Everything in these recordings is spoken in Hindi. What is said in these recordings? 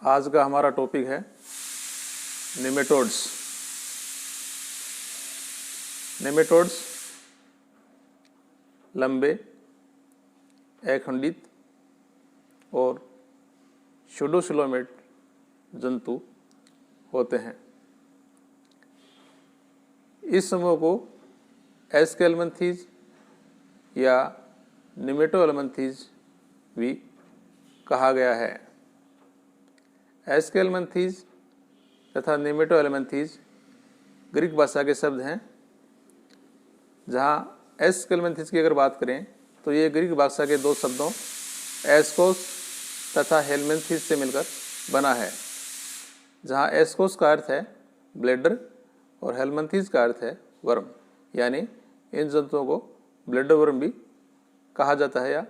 आज का हमारा टॉपिक है नेमेटोड्स। नेमेटोड्स लंबे, अखंडित और स्यूडोसिलोमेट जंतु होते हैं। इस समूह को एस्केलमंथीज या निमेटोएलमंथीज भी कहा गया है। एस्केलमंथीज तथा निमेटोएलमंथीज ग्रीक भाषा के शब्द हैं। जहाँ एस्केलमंथीज की अगर बात करें तो ये ग्रीक भाषा के दो शब्दों एस्कोस तथा हेलमेंथीज से मिलकर बना है। जहाँ एस्कोस का अर्थ है ब्लेडर और हेलमेंथीज का अर्थ है वर्म, यानी इन जंतुओं को ब्लेडर वर्म भी कहा जाता है, या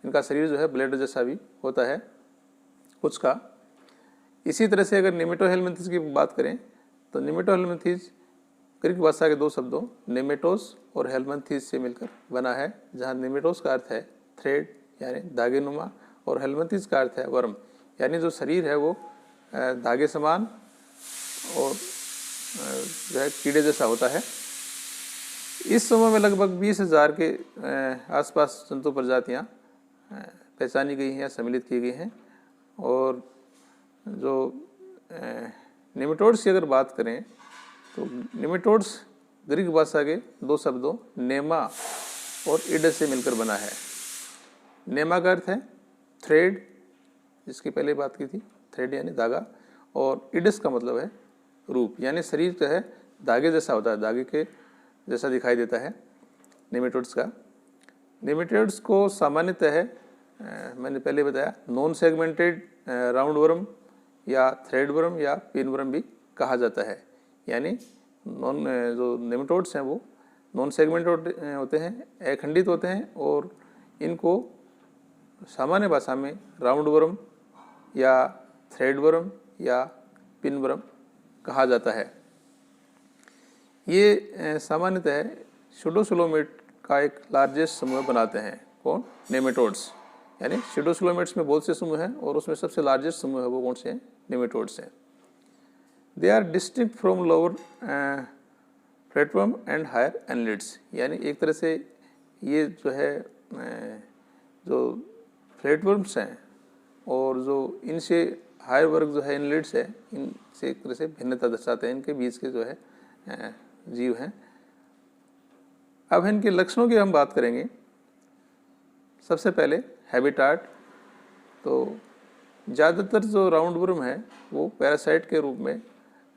इनका शरीर जो है ब्लेडर जैसा भी होता है कुछ का। इसी तरह से अगर निमेटोहेलमिंथीज की बात करें तो निमेटोहेलमिंथीज ग्रीक भाषा के दो शब्दों नेमेटोस और हेलमिंथीज से मिलकर बना है। जहाँ निमेटोस का अर्थ है थ्रेड यानी धागे नुमा और हेलमिंथीज का अर्थ है वर्म, यानी जो शरीर है वो धागे समान और जो है कीड़े जैसा होता है। इस समूह में लगभग 20,000 के आसपास जंतु प्रजातियाँ पहचानी गई हैं या सम्मिलित की गई हैं। और जो निमेटोड्स की अगर बात करें तो निमेटोड्स ग्रीक भाषा के दो शब्दों नेमा और इडस से मिलकर बना है। नेमा का अर्थ है थ्रेड, जिसकी पहले बात की थी, थ्रेड यानी धागा, और इडस का मतलब है रूप, यानी शरीर जो है धागे जैसा होता है, धागे के जैसा दिखाई देता है निमेटोड्स का। निमेटोड्स को सामान्यतः मैंने पहले बताया नॉन सेगमेंटेड राउंड वर्म या थ्रेड वर्म या पिन वर्म भी कहा जाता है। यानी जो नेमेटोड्स हैं वो नॉन सेगमेंटेड होते हैं, अखंडित होते हैं, और इनको सामान्य भाषा में राउंड वर्म या थ्रेड वर्म या पिन वर्म कहा जाता है। ये सामान्यतः स्यूडोसिलोमेट का एक लार्जेस्ट समूह बनाते हैं। कौन? नेमेटोड्स। यानी स्यूडोसिलोमेट्स में बहुत से समूह हैं और उसमें सबसे लार्जेस्ट समूह है वो कौन से हैं? नेमेटोड्स हैं। They are distinct from lower platform and higher annelids, यानी एक तरह से ये जो है जो प्लेटफॉर्म्स हैं और जो इनसे हायर वर्ग जो है इनलेट्स है, इनसे एक तरह से भिन्नता दर्शाते हैं, इनके बीच के जो है जीव हैं। अब इनके लक्षणों की हम बात करेंगे। सबसे पहले हैबिटाट। तो ज़्यादातर जो राउंड वर्म है वो पैरासाइट के रूप में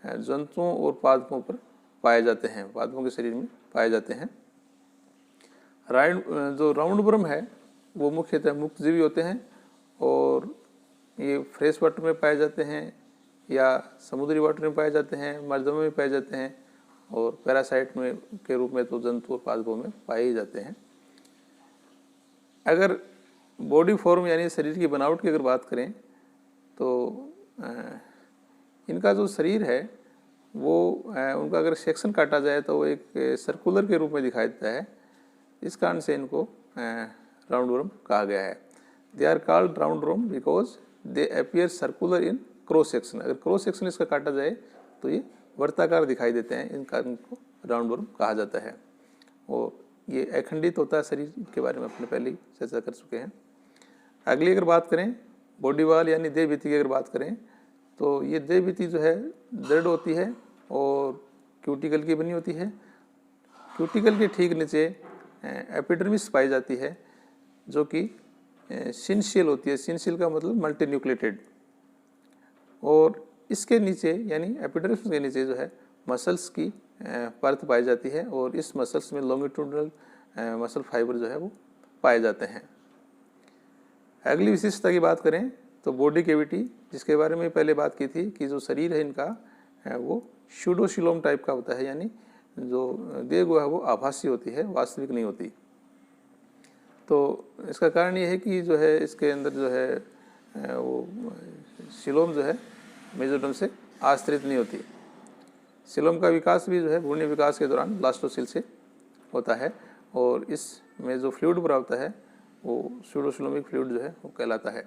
जंतुओं और पादपों पर पाए जाते हैं, पादपों के शरीर में पाए जाते हैं। जो राउंड वर्म है वो मुख्यतः मुक्तजीवी होते हैं और ये फ्रेश वाटर में पाए जाते हैं या समुद्री वाटर में पाए जाते हैं, मर्दों में पाए जाते हैं, और पैरासाइट में के रूप में तो जंतु और पादपों में पाए ही जाते हैं। अगर बॉडी फॉर्म यानी शरीर की बनावट की अगर बात करें तो इनका जो शरीर है वो उनका अगर सेक्शन काटा जाए तो वो एक सर्कुलर के रूप में दिखाई देता है। इस कारण से इनको राउंड वर्म कहा गया है। They are called round worm because they appear circular in cross section. अगर क्रॉस सेक्शन इसका काटा जाए तो ये वर्ताकार दिखाई देते हैं, इन कारण को राउंड वर्म कहा जाता है। और ये अखंडित होता है शरीर, के बारे में अपने पहले ही चर्चा कर चुके हैं। अगली अगर बात करें बॉडी वाल यानी देह भित्ति की अगर बात करें तो ये देह भित्ति जो है दृढ़ होती है और क्यूटिकल की बनी होती है। क्यूटिकल के ठीक नीचे एपिडर्मिस पाई जाती है जो कि सिनशियल होती है। सिनशियल का मतलब मल्टीन्यूक्लिएटेड। और इसके नीचे यानी एपिडर्मिस के नीचे जो है मसल्स की परत पाई जाती है और इस मसल्स में लॉन्गिट्यूडनल मसल फाइबर जो है वो पाए जाते हैं। अगली विशेषता की बात करें तो बॉडी कैविटी, जिसके बारे में पहले बात की थी कि जो शरीर है इनका वो स्यूडोसिलोम टाइप का होता है, यानी जो देह है वो आभासी होती है, वास्तविक नहीं होती। तो इसका कारण ये है कि जो है इसके अंदर जो है वो सिलोम जो है मेसोडर्म से आश्रित नहीं होती। सिलोम का विकास भी जो है भ्रूण विकास के दौरान ब्लास्टोसिल से होता है और इसमें जो फ्लूइड भरा होता है वो स्यूडोसिलोमिक फ्लूइड जो है वो कहलाता है।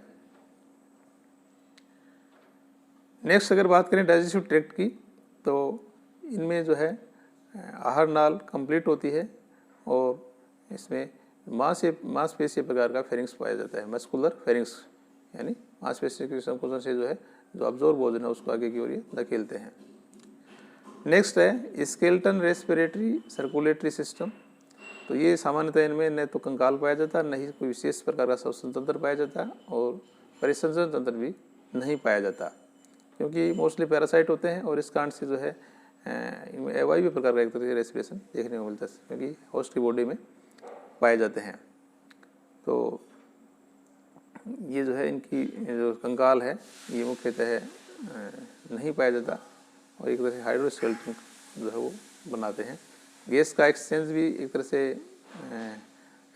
नेक्स्ट अगर बात करें डाइजेस्टिव ट्रैक्ट की, तो इनमें जो है आहार नाल कंप्लीट होती है और इसमें मांसपेशीय प्रकार का फेरिंग्स पाया जाता है, मस्कुलर फेरिंग्स, यानी मांसपेशी के संकोचन से जो है जो अब्जॉर्ब भोजन है उसको आगे की ओर ये धकेलते हैं। नेक्स्ट है स्केलेटन रेस्पिरेटरी सर्कुलेटरी सिस्टम। तो ये सामान्यतः इनमें न तो कंकाल पाया जाता है, न ही कोई विशेष प्रकार का श्वसन तंत्र पाया जाता है और परिसंचरण तंत्र भी नहीं पाया जाता, क्योंकि मोस्टली पैरासाइट होते हैं और इस कारण से जो है इनमें अवायवीय प्रकार का एक तरह से रेस्पिरेशन देखने को मिलता है, क्योंकि होस्ट की बॉडी में पाए जाते हैं। तो ये जो है इनकी जो कंकाल है ये मुख्यतः नहीं पाया जाता और एक तरह से हाइड्रोस्केलेटन जो है वो बनाते हैं। गैस का एक्सचेंज भी एक तरह से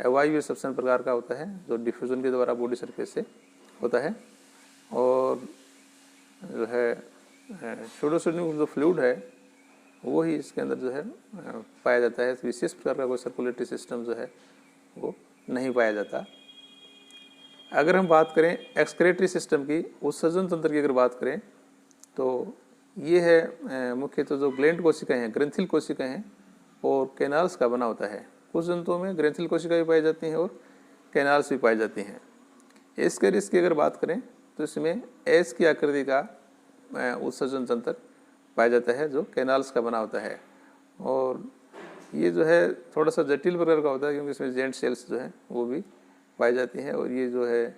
अवायवीय श्वसन प्रकार का होता है जो डिफ्यूजन के द्वारा बॉडी सरफेस से होता है। और जो है सूडोसोनिक जो फ्लूइड है वो ही इसके अंदर जो है पाया जाता है। विशेष प्रकार का कोई सर्कुलेटरी सिस्टम जो है वो नहीं पाया जाता। अगर हम बात करें एक्सक्रेटरी सिस्टम की, उत्सर्जन तंत्र की अगर बात करें, तो ये है मुख्यतः जो ग्लैंड कोशिकाएं हैं, ग्रंथिल कोशिकाएं हैं और कैनाल्स का बना होता है। कुछ जंतुओं में ग्रंथिल कोशिकाएं भी पाई जाती हैं और कैनाल्स भी पाई जाती हैं। एस्केरिस की अगर बात करें तो इसमें एस की आकृति का उत्सर्जन तंत्र पाया जाता है जो कैनाल्स का बना होता है और ये जो है थोड़ा सा जटिल प्रकार का होता है, क्योंकि इसमें जेंट सेल्स जो हैं वो भी पाई जाती हैं और ये जो है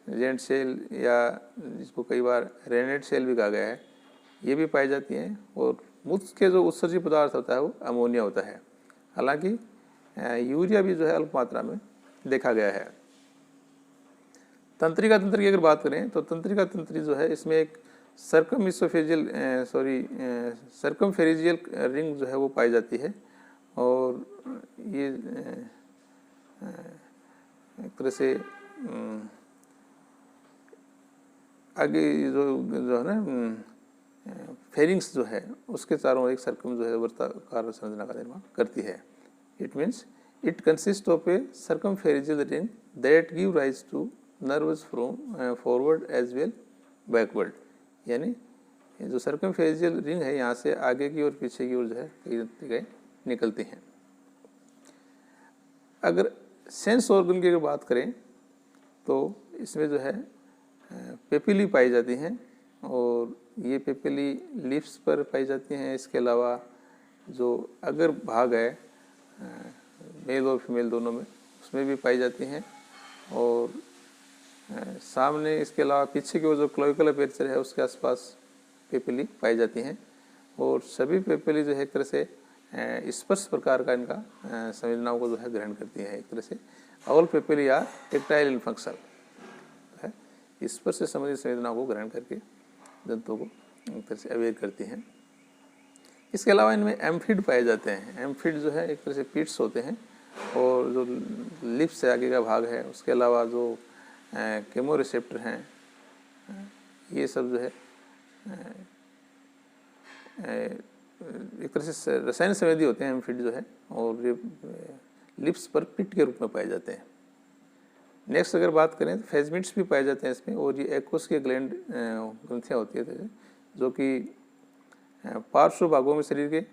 जेंट सेल या जिसको कई बार रेनेट सेल भी कहा गया है ये भी पाई जाती हैं। और मुख्य जो उत्सर्जी पदार्थ होता है वो अमोनिया होता है, हालांकि यूरिया भी जो है अल्प मात्रा में देखा गया है। तंत्रिका तंत्र की अगर बात करें तो तंत्रिका तंत्री जो है इसमें एक सर्कमफेरेजियल रिंग जो है वो पाई जाती है और ये एक तरह से आगे जो है ना फेरिंग्स जो है उसके चारों ओर एक सर्कम जो है वर्ताकार संरचना का निर्माण करती है। It means it consist of a circumpharyngeal ring that give rise to nerves from forward as well backward, यानी जो सर्कमफेरेजियल रिंग है यहाँ से आगे की और पीछे की ओर जो है कई निकलती हैं। अगर सेंस ऑर्गन की अगर बात करें तो इसमें जो है पेपिली पाई जाती हैं और ये पेपिली लिप्स पर पाई जाती हैं। इसके अलावा जो अगर भाग है मेल और फीमेल दोनों में उसमें भी पाई जाती हैं और सामने इसके अलावा पीछे की ओर जो क्लोइकल अपेर्चर है उसके आसपास पेपिली पाई जाती हैं और सभी पेपिली जो है एक तरह से स्पर्श प्रकार का इनका संवेदनाओं को जो है ग्रहण करती है। एक तरह से all papillae are tactile in function है, स्पर्श से संबंधित संवेदनाओं को ग्रहण करके जंतुओं को एक तरह से अवेयर करती हैं। इसके अलावा इनमें एम्फिड पाए जाते हैं। एम्फिड जो है एक तरह से पीट्स होते हैं और जो लिप्स से आगे का भाग है उसके अलावा जो केमो रिसेप्टर हैं ये सब जो है एक तरह से रसायन संवेदी होते हैं एम्फिड जो है और ये लिप्स पर पिट के रूप में पाए जाते हैं। नेक्स्ट अगर बात करें तो फेजमिट्स भी पाए जाते हैं इसमें और ये एक्वस के ग्लैंड ग्रंथियाँ होती है जो कि पार्श्व भागों में शरीर के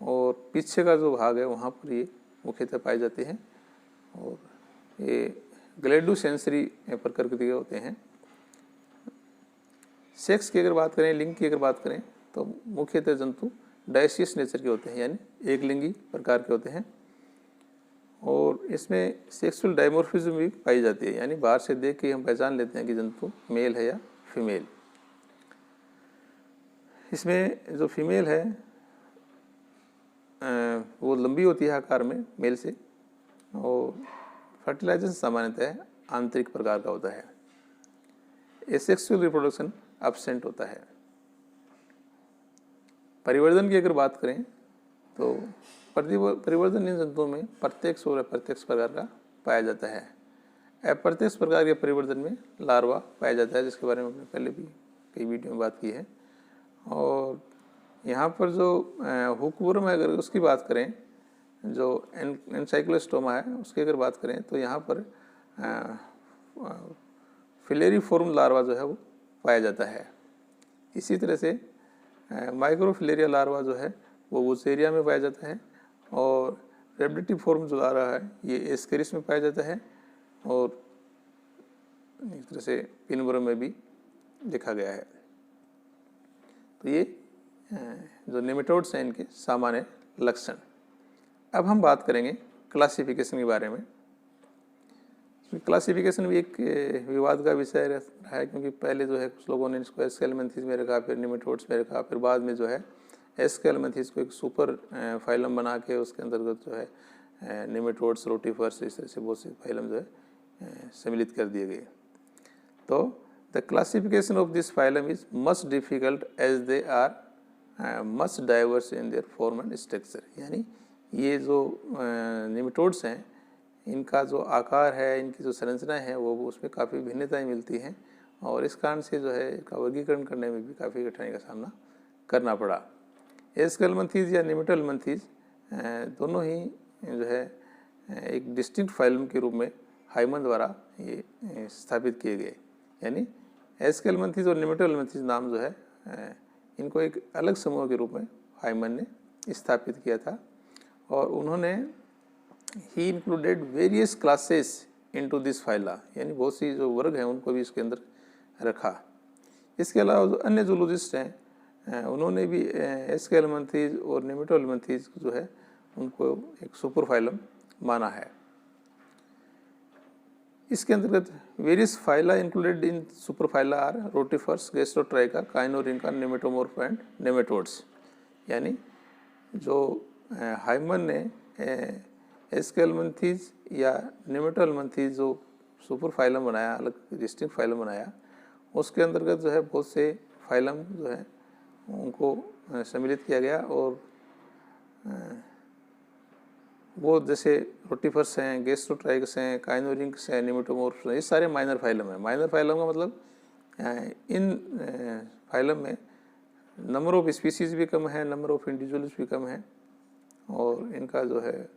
और पीछे का जो भाग है वहाँ पर ये मुख्यतः पाए जाते हैं और ये ग्लैडू सेंसरी प्रकृति के होते हैं। सेक्स की अगर बात करें, लिंग की अगर बात करें तो मुख्यतः जंतु डायसियस नेचर के होते हैं, यानी एक लिंगी प्रकार के होते हैं और इसमें सेक्सुअल डायमोर्फिज्म भी पाई जाती है, यानी बाहर से देख के हम पहचान लेते हैं कि जंतु मेल है या फीमेल। इसमें जो फीमेल है वो लंबी होती है आकार में मेल से और फर्टिलाइजेशन सामान्यतः आंतरिक प्रकार का होता है। एसेक्सुअल रिप्रोडक्शन एब्सेंट होता है। परिवर्धन की अगर बात करें तो परिवर्धन इन जंतुओं में प्रत्यक्ष और अप्रत्यक्ष प्रकार का पाया जाता है। अप्रत्यक्ष प्रकार के परिवर्तन में लार्वा पाया जाता है, जिसके बारे में हमने पहले भी कई वीडियो में बात की है। और यहाँ पर जो हुकवर्म है अगर उसकी बात करें, जो एनसाइक्लोस्टोमा है उसकी अगर बात करें तो यहाँ पर फिलेरिफॉर्म लार्वा जो है वो पाया जाता है। इसी तरह से माइक्रोफिलेरिया लार्वा जो है वो वुसेरिया में पाया जाता है, और रेप्टिटिव फॉर्म जो आ रहा है ये एस्केरिस में पाया जाता है, और इस तरह से पिनवर्म में भी देखा गया है। तो ये जो नेमेटोड्स हैं इनके सामान्य लक्षण। अब हम बात करेंगे क्लासिफिकेशन के बारे में। क्लासिफिकेशन भी एक विवाद का विषय रहा है, क्योंकि पहले जो है कुछ लोगों ने इसको एस्केलमेंथिस में रखा, फिर नेमेटोड्स में रखा, फिर बाद में जो है एस्केलमेंथिस को एक सुपर फाइलम बना के उसके अंतर्गत जो है नेमेटोड्स, रोटिफर्स, इस तरह से बहुत से फाइलम जो है सम्मिलित कर दिए गए। तो the classification of this phylum is much difficult as they are much diverse in their form and structure. यानी ये जो नेमेटोड्स हैं इनका जो आकार है, इनकी जो संरचना है वो उसमें काफ़ी भिन्नताएं मिलती हैं, और इस कारण से जो है इसका वर्गीकरण करने में भी काफ़ी कठिनाई का सामना करना पड़ा। एस्केलमेंथिस या नेमेटोलमेंथिस दोनों ही जो है एक डिस्टिंक्ट फाइलम के रूप में हाइमन द्वारा ये स्थापित किए गए। यानी एस्केलमेंथिस और नेमेटोलमेंथिस नाम जो है इनको एक अलग समूह के रूप में हाइमन ने स्थापित किया था, और उन्होंने ही included various classes into this phyla, यानी बहुत सी जो वर्ग हैं उनको भी इसके अंदर रखा। इसके अलावा जो अन्य जूलॉजिस्ट हैं उन्होंने भी एस्केलमेंथिस और नेमेटोलमेंथिस जो है उनको एक सुपर फाइलम माना है। इसके अंतर्गत various phyla included in super phyla are rotifers, gastrotricha, kinorhyncha, nematomorph and nematodes. यानी जो हाइमन ने एस्केलमेंथिस या नेमेटोलमेंथिस जो सुपर फाइलम बनाया, अलग डिस्टिंक्ट फाइलम बनाया, उसके अंतर्गत जो है बहुत से फाइलम जो है उनको सम्मिलित किया गया, और वो जैसे रोटिफर्स हैं, गैस्ट्रोट्राइक्स हैं, काइनोरिंक्स हैं, नेमेटोमोर्फ्स हैं, ये सारे माइनर फाइलम हैं। माइनर फाइलम का मतलब इन फाइलम में नंबर ऑफ स्पीसीज भी कम है, नंबर ऑफ इंडिविजुअल्स भी कम है, और इनका जो है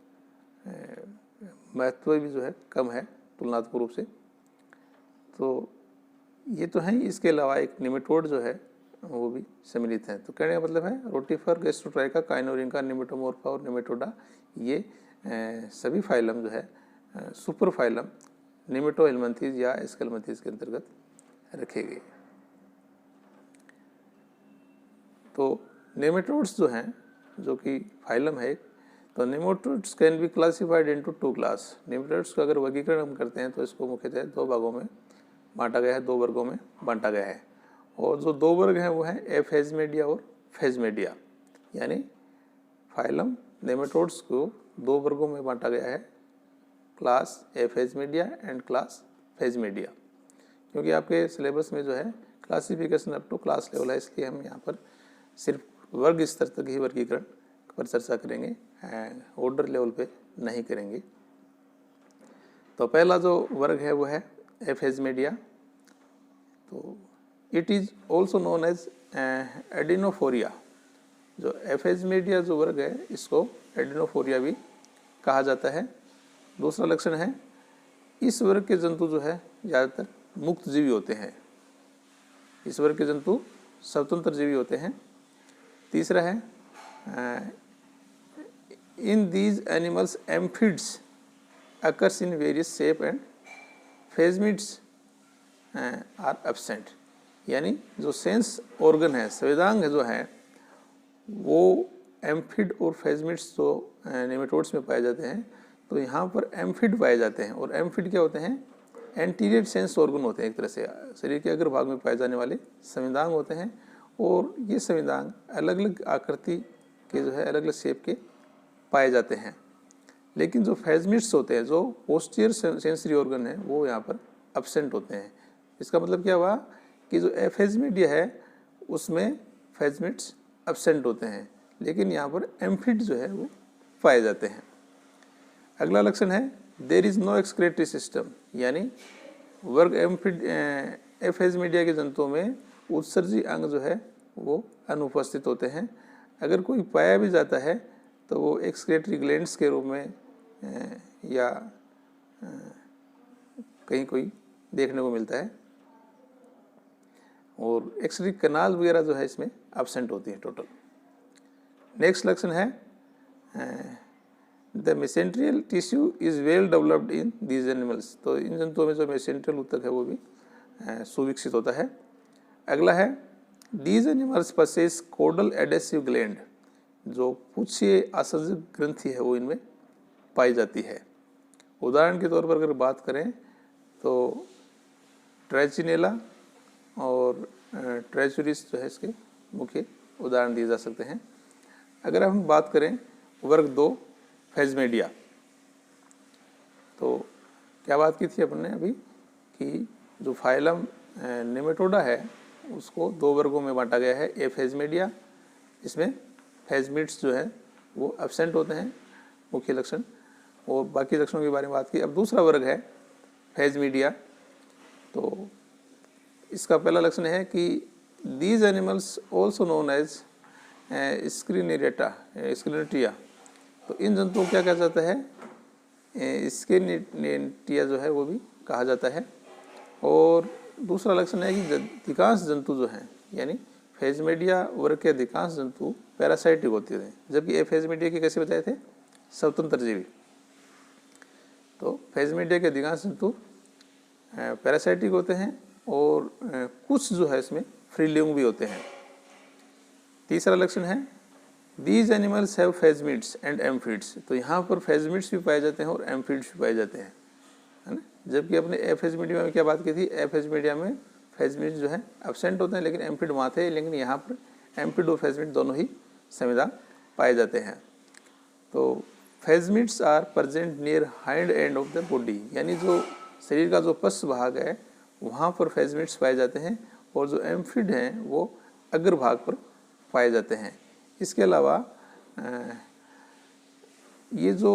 महत्व भी जो है कम है तुलनात्मक रूप से। तो ये तो है। इसके अलावा एक नेमेटोड जो है वो भी सम्मिलित है। तो कहने का मतलब है रोटिफर, गैस्ट्रोट्राइका, काइनोरिंका, नेमेटोमोर्फा और नेमेटोडा ये सभी फाइलम जो है सुपर फाइलम नेमेटोहेलमिंथेस या एस्केलमेंथिस के अंतर्गत रखे गए। तो नेमेटोड्स जो हैं, जो कि फाइलम है, तो nematodes can be classified into two class. Nematodes का अगर वर्गीकरण हम करते हैं तो इसको मुख्यतः दो भागों में बांटा गया है, दो वर्गों में बांटा गया है। और जो दो वर्ग हैं वो हैं एफेजमेडिया और फेजमेडिया। यानी फाइलम नेमेटोड्स को दो वर्गों में बांटा गया है, class aphasmidia and class phasmidia. क्योंकि आपके सिलेबस में जो है classification up to class level है, इसलिए हम यहाँ पर सिर्फ वर्ग स्तर तक ही वर्गीकरण पर चर्चा करेंगे, ऑर्डर लेवल पे नहीं करेंगे। तो पहला जो वर्ग है वो है एफेजमेडिया। तो it is also known as adenophorea. जो एफेजमेडिया जो वर्ग है इसको एडिनोफोरिया भी कहा जाता है। दूसरा लक्षण है इस वर्ग के जंतु जो है ज़्यादातर मुक्त जीवी होते हैं। इस वर्ग के जंतु स्वतंत्र जीवी होते हैं। तीसरा है in these animals amphids occurs in various shape and phasmids are absent. यानी जो सेंस ऑर्गन है, संवेदांग जो है, वो एम्फिड और फेजमिड्स जो नेमेटोड्स में पाए जाते हैं। तो यहाँ पर एम्फिड पाए जाते हैं। और एम्फिड क्या होते हैं? एंटीरियर सेंस ऑर्गन होते हैं, एक तरह से शरीर के अग्र भाग में पाए जाने वाले संवेदांग होते हैं। और ये संवेदांग अलग अलग आकृति के जो है अलग अलग शेप के पाए जाते हैं। लेकिन जो फेजमिड्स होते हैं, जो पोस्टीरियर सेंसरी ऑर्गन है, वो यहाँ पर एब्सेंट होते हैं। इसका मतलब क्या हुआ कि जो एफेजमेडिया है उसमें फेजमिड्स एब्सेंट होते हैं, लेकिन यहाँ पर एम्फिड जो है वो पाए जाते हैं। अगला लक्षण है there is no excretory system. यानी वर्ग एम्फिड एफेजमेडिया के जंतुओं में उत्सर्जी अंग जो है वो अनुपस्थित होते हैं। अगर कोई पाया भी जाता है तो वो एक्सक्रेटरी ग्लैंड्स के रूप में या कहीं कोई देखने को मिलता है। और एक्सरी कैनाल वगैरह जो है इसमें एब्सेंट होती हैं टोटल। नेक्स्ट लक्षण है the mesenterial tissue is well developed in these animals. तो इन जंतुओं में जो मेसेंट्रियल ऊतक है वो भी सुविकसित होता है। अगला है these animals possess codal adhesive gland. जो पुच्छीय आसंजक ग्रंथि है वो इनमें पाई जाती है। उदाहरण के तौर पर अगर बात करें तो ट्राइचिनेला और ट्राइचुरिस जो है इसके मुख्य उदाहरण दिए जा सकते हैं। अगर हम बात करें वर्ग 2 फेजमेडिया, तो क्या बात की थी अपन ने अभी कि जो फाइलम नेमेटोडा है उसको 2 वर्गों में बांटा गया है। ए फेजमेडिया, इसमें फेजमिड्स जो है वो एब्सेंट होते हैं मुख्य लक्षण, और बाकी लक्षणों के बारे में बात की। अब दूसरा वर्ग है फेजमीडिया। तो इसका पहला लक्षण है कि these animals also known as secernentea. तो इन जंतुओं को क्या कहा जाता है, स्क्रिनेटिया जो है वो भी कहा जाता है। और दूसरा लक्षण है कि अधिकांश जंतु जो हैं, यानी फेजमेडिया वर्ग के अधिकांश जंतु पैरासाइटिक होते हैं, जबकि ए फेजमेडिया के कैसे बताए थे, स्वतंत्र जीवी। तो फेजमेडिया के अधिकांश जंतु पैरासाइटिक होते हैं और कुछ जो है इसमें फ्री लिविंग भी होते हैं। तीसरा लक्षण है दीज एनिमल्स हैव फेजमिड्स एंड एम्फिड्स। तो यहाँ पर फेजमिड्स भी पाए जाते हैं और एम्फिड्स भी पाए जाते हैं, है ना। जबकि अपने एफेजमीडिया में क्या बात की थी, एफेजमीडिया में फेजमिड जो है एब्सेंट होते हैं लेकिन एम्फिड वहाँ थे, लेकिन यहाँ पर एम्फिड और फेजमिड दोनों ही संविदा पाए जाते हैं। तो phasmids are present near hind end of the body, यानी जो शरीर का जो पश्च भाग है वहाँ पर फेजमिड्स पाए जाते हैं, और जो एम्फिड हैं वो अग्र भाग पर पाए जाते हैं। इसके अलावा ये जो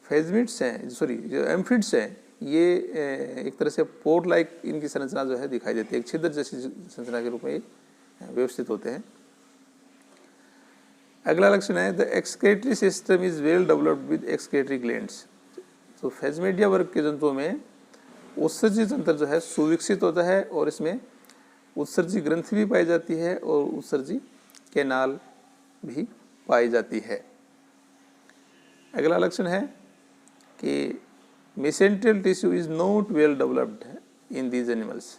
फेजमिड्स हैं, सॉरी जो एम्फिड्स हैं, ये एक तरह से पोर लाइक इनकी संरचना जो है दिखाई देती है, एक छिद्र जैसी संरचना के रूप में ये व्यवस्थित होते हैं। अगला लक्षण है the excretory system is well developed with excretory glands. तो फेजमेडिया वर्ग के जंतुओं में उत्सर्जी तंत्र जो है सुविकसित होता है, और इसमें उत्सर्जी ग्रंथि भी पाई जाती है और उत्सर्जी कैनाल भी पाई जाती है। अगला लक्षण है कि mesenterial tissue is not well developed in these animals.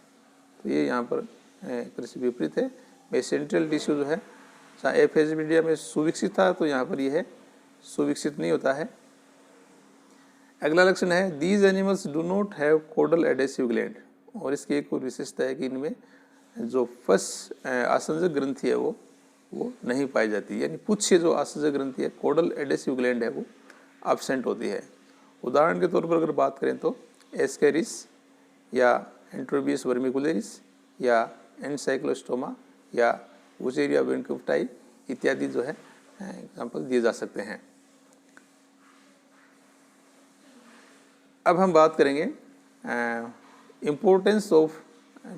तो ये यहाँ पर कृषि विपरीत है। मेसेंट्रियल टिश्यू जो है एफेजमीडिया में सुविकसित था, तो यहाँ पर यह है सुविकसित नहीं होता है। अगला लक्षण है these animals do not have codal adhesive gland. और इसकी एक और विशेषता है कि इनमें जो फस आसंजक ग्रंथि है वो नहीं पाई जाती, यानी पुच्छ जो आसंजक ग्रंथि है, कोडल एडेसिव ग्लैंड है, वो एब्सेंट होती है। उदाहरण के तौर पर अगर बात करें तो एस्केरिस या एंट्रोबियस वर्मिकुलरिस या एनसाइक्लोस्टोमा या वुचेरिया वेंकुफ्टाई इत्यादि जो है एग्जाम्पल दिए जा सकते हैं। अब हम बात करेंगे इम्पोर्टेंस ऑफ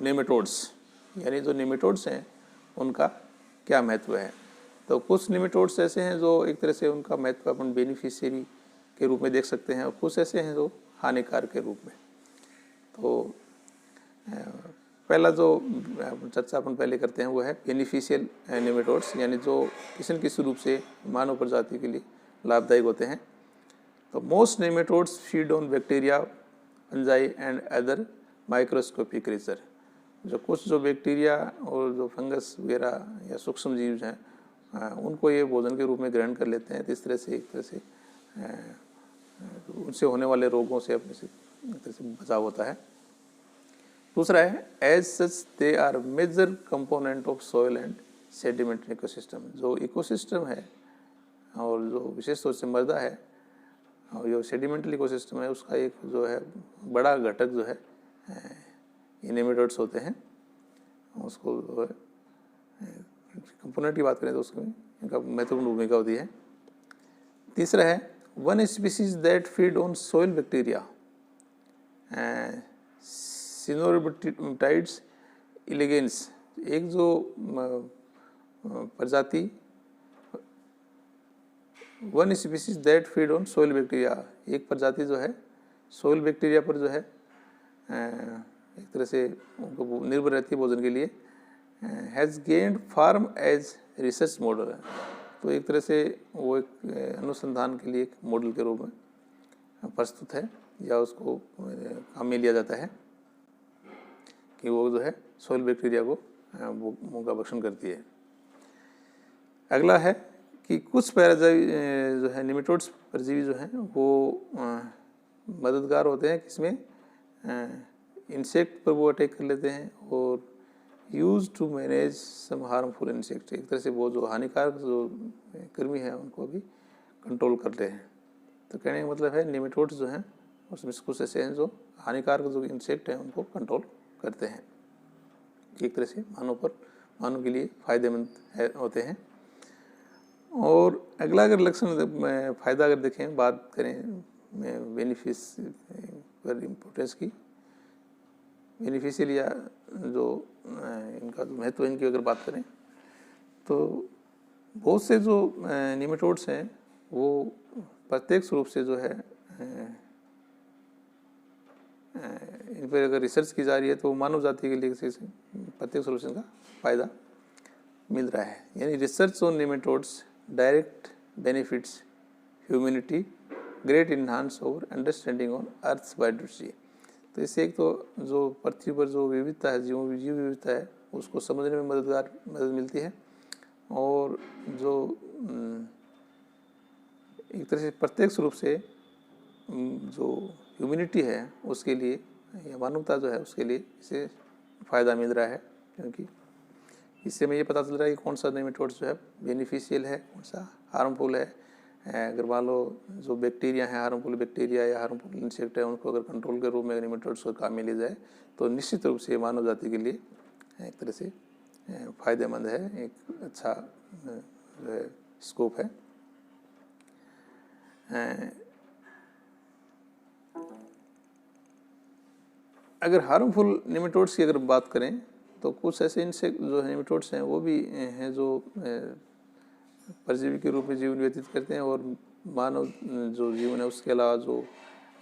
नेमेटोड्स, यानी जो नेमेटोड्स हैं उनका क्या महत्व है। तो कुछ नेमेटोड्स ऐसे हैं जो एक तरह से उनका महत्व अपन बेनिफिशियरी के रूप में देख सकते हैं, और कुछ ऐसे हैं जो हानिकारक के रूप में। तो पहला जो चर्चा अपन पहले करते हैं वो है बेनिफिशियल नेमेटोड्स, यानी जो किसी न किसी रूप से मानव प्रजाति के लिए लाभदायक होते हैं। तो most nematodes feed on bacteria, fungi and other microscopic creature. जो कुछ जो बैक्टीरिया और जो फंगस वगैरह या सूक्ष्म जीव हैं उनको ये भोजन के रूप में ग्रहण कर लेते हैं। तो इस तरह से एक तरह से उनसे होने वाले रोगों से अपने से एक तरह से बचाव होता है। दूसरा है as such they are major component of soil and sediment ecosystem. जो इकोसिस्टम है और जो विशेष तौर से मृदा है और जो सेडिमेंटल इकोसिस्टम है उसका एक जो है बड़ा घटक जो है ये नेमेटोड्स होते हैं। उसको जो है कंपोनेंट की बात करें तो उसमें इनका महत्वपूर्ण भूमिका होती है। तीसरा है one species that feed on soil bacteria caenorhabditis elegans. एक जो प्रजाति one species that feed on soil bacteria, एक प्रजाति जो है सॉइल बैक्टीरिया पर जो है एक तरह से उनको निर्भर रहती है भोजन के लिए, has gained fame as research model है। तो एक तरह से वो एक अनुसंधान के लिए एक मॉडल के रूप में प्रस्तुत है, या उसको काम में लिया जाता है कि वो जो है सोइल बैक्टीरिया को उनका भक्षण करती है। अगला है कि कुछ पैराजीवी जो है निमेटोड्स परजीवी जो हैं वो मददगार होते हैं, किसमें इंसेक्ट पर वो अटैक कर लेते हैं और use to manage some harmful insect, एक तरह से वो जो हानिकारक जो कृमि है उनको भी कंट्रोल करते हैं। तो कहने का मतलब है निमेटोड्स जो हैं उसमें से कुछ ऐसे हैं जो हानिकारक जो इंसेक्ट हैं उनको कंट्रोल करते हैं, एक तरह से मानव के लिए फायदेमंद होते हैं। और अगला अगर लक्षण फ़ायदा अगर देखें, बात करें बेनिफिस पर इम्पोर्टेंस की, बेनिफिशियल या जो इनका जो महत्व इनकी अगर बात करें तो बहुत से जो निमेटोड्स हैं वो प्रत्यक्ष रूप से जो है इन पर अगर रिसर्च की जा रही है तो मानव जाति के लिए प्रत्यक्ष रूप से इनका फ़ायदा मिल रहा है। यानी research on nematodes direct benefits humanity great enhance over understanding on Earth's biodiversity. तो इससे एक तो जो पृथ्वी पर जो विविधता है, जीव विविधता है, उसको समझने में मदद मिलती है, और जो एक तरह से प्रत्यक्ष रूप से जो ह्यूमैनिटी है उसके लिए या मानवता जो है उसके लिए इसे फ़ायदा मिल रहा है, क्योंकि इससे हमें ये पता चल रहा है कि कौन सा निमेटोड्स जो है बेनिफिशियल है, कौन सा हार्मफुल है। अगर मान लो जो बैक्टीरिया है, हार्मफुल बैक्टीरिया या हार्मफुल इंसेक्ट है, उनको अगर कंट्रोल के रूप में निमेटोड्स को काम में लिया जाए तो निश्चित रूप से मानव जाति के लिए एक तरह से फ़ायदेमंद है, एक अच्छा स्कोप है। अगर हार्मफुल निमेटोड्स की अगर बात करें तो कुछ ऐसे इंसेक्ट जो निमेटोड्स हैं वो भी हैं जो परजीवी के रूप में जीवन व्यतीत करते हैं, और मानव जो जीवन है उसके अलावा जो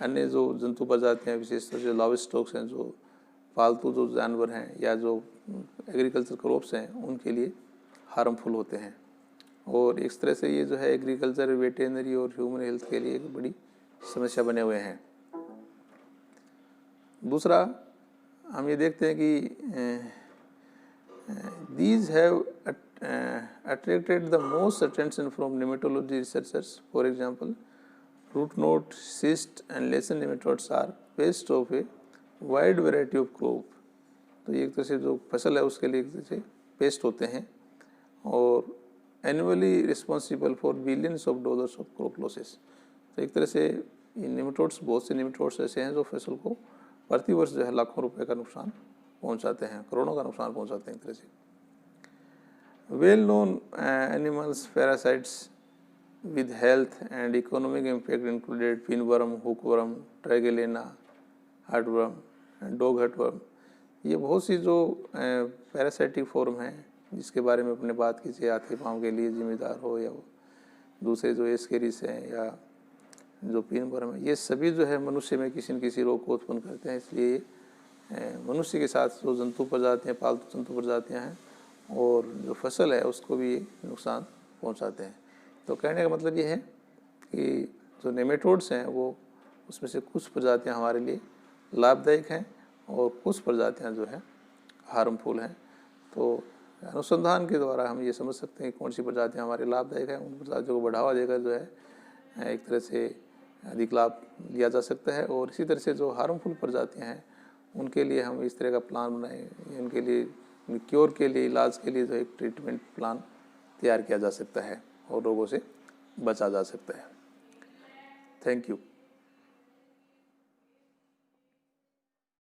अन्य जो जंतु प्रजातियाँ हैं, विशेषतौर से लाइव स्टॉक्स हैं, जो पालतू जो जानवर हैं या जो एग्रीकल्चर क्रॉप्स हैं, उनके लिए हार्मफुल होते हैं। और इस तरह से ये जो है एग्रीकल्चर, वेटेनरी और ह्यूमन हेल्थ के लिए एक बड़ी समस्या बने हुए हैं। दूसरा हम ये देखते हैं कि these have attracted the most attention from nematology researchers. For example, root knot, cyst and lesson nematodes are pests of a wide variety of crop. तो ये एक तरह से जो फसल है उसके लिए एक तरह से पेस्ट होते हैं, और annually responsible for billions of dollars of crop losses. तो एक तरह से निमेटोड्स, बहुत से निमेटोड्स ऐसे हैं जो फसल को प्रति वर्ष जो है लाखों रुपए का नुकसान पहुंचाते हैं, करोड़ों का नुकसान पहुंचाते हैं एक तरह से। Well known animals parasites with health and economic impact included pinworm, hookworm, ट्राइगेलेना, हार्टवर्म एंड डॉग हार्टवर्म। ये बहुत सी जो पैरासाइटिक फॉर्म हैं जिसके बारे में अपने बात की चाहिए, हाथी पाँव के लिए जिम्मेदार हो, या दूसरे जो एस्केरिस हैं या जो पिनवर्म है, ये सभी जो है मनुष्य में किसी न किसी रोग को उत्पन्न करते हैं। इसलिए मनुष्य के साथ जो जंतु प्रजातियाँ, पालतू जंतु प्रजातियाँ हैं और जो फसल है उसको भी नुकसान पहुंचाते हैं। तो कहने का मतलब ये है कि जो नेमेटोड्स हैं वो उसमें से कुछ प्रजातियाँ हमारे लिए लाभदायक हैं और कुछ प्रजातियाँ जो है हार्मफुल हैं। तो अनुसंधान के द्वारा हम ये समझ सकते हैं कि कौन सी प्रजातियाँ हमारे लाभदायक हैं, उन प्रजातियों को बढ़ावा देकर जो है एक तरह से अधिक लाभ लिया जा सकता है। और इसी तरह से जो हार्मफुल प्रजातियाँ हैं उनके लिए हम इस तरह का प्लान बनाएं, उनके लिए क्योर के लिए, इलाज के लिए जो एक ट्रीटमेंट प्लान तैयार किया जा सकता है और रोगों से बचा जा सकता है। Thank you.